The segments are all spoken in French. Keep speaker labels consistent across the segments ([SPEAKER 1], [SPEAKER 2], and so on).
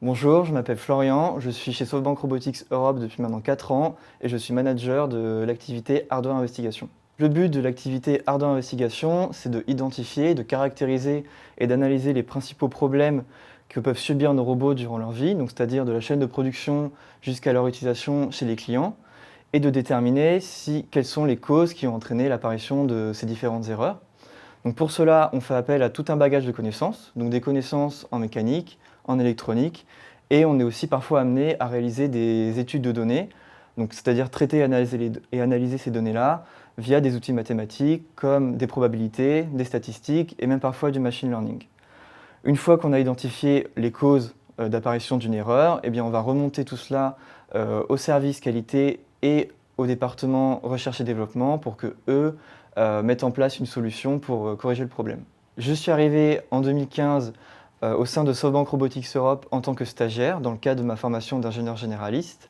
[SPEAKER 1] Bonjour, je m'appelle Florian, je suis chez SoftBank Robotics Europe depuis maintenant 4 ans et je suis manager de l'activité Hardware Investigation. Le but de l'activité Hardware Investigation, c'est de identifier, de caractériser et d'analyser les principaux problèmes que peuvent subir nos robots durant leur vie, donc c'est-à-dire de la chaîne de production jusqu'à leur utilisation chez les clients, et de déterminer quelles sont les causes qui ont entraîné l'apparition de ces différentes erreurs. Donc pour cela, on fait appel à tout un bagage de connaissances, donc des connaissances en mécanique, en électronique, et on est aussi parfois amené à réaliser des études de données, donc c'est-à-dire traiter et analyser ces données-là via des outils mathématiques comme des probabilités, des statistiques et même parfois du machine learning. Une fois qu'on a identifié les causes d'apparition d'une erreur, eh bien on va remonter tout cela au service qualité et au département recherche et développement pour que eux mettent en place une solution pour corriger le problème. Je suis arrivé en 2015 au sein de SoftBank Robotics Europe en tant que stagiaire dans le cadre de ma formation d'ingénieur généraliste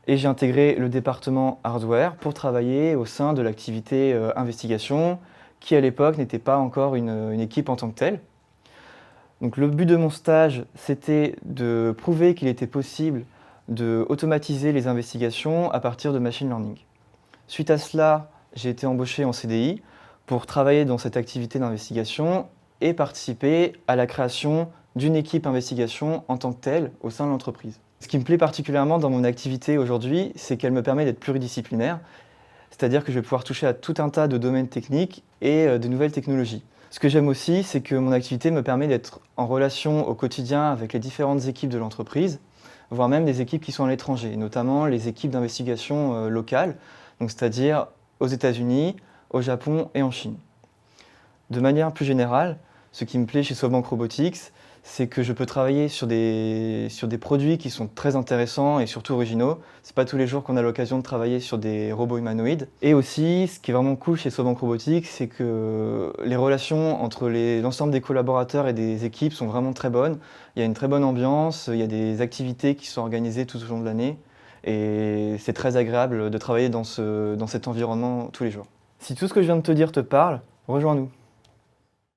[SPEAKER 1] et j'ai intégré le département hardware pour travailler au sein de l'activité investigation qui à l'époque n'était pas encore une équipe en tant que telle. Donc le but de mon stage, c'était de prouver qu'il était possible de automatiser les investigations à partir de machine learning. Suite à cela, j'ai été embauché en CDI pour travailler dans cette activité d'investigation et participer à la création d'une équipe investigation en tant que telle au sein de l'entreprise. Ce qui me plaît particulièrement dans mon activité aujourd'hui, c'est qu'elle me permet d'être pluridisciplinaire, c'est-à-dire que je vais pouvoir toucher à tout un tas de domaines techniques et de nouvelles technologies. Ce que j'aime aussi, c'est que mon activité me permet d'être en relation au quotidien avec les différentes équipes de l'entreprise, voire même des équipes qui sont à l'étranger, notamment les équipes d'investigation locales, donc c'est-à-dire aux États-Unis, au Japon et en Chine. De manière plus générale, ce qui me plaît chez SoftBank Robotics, c'est que je peux travailler sur des produits qui sont très intéressants et surtout originaux. C'est pas tous les jours qu'on a l'occasion de travailler sur des robots humanoïdes. Et aussi, ce qui est vraiment cool chez SoftBank Robotics, c'est que les relations entre l'ensemble des collaborateurs et des équipes sont vraiment très bonnes. Il y a une très bonne ambiance, il y a des activités qui sont organisées tout au long de l'année. Et c'est très agréable de travailler dans cet environnement tous les jours. Si tout ce que je viens de te dire te parle, rejoins-nous.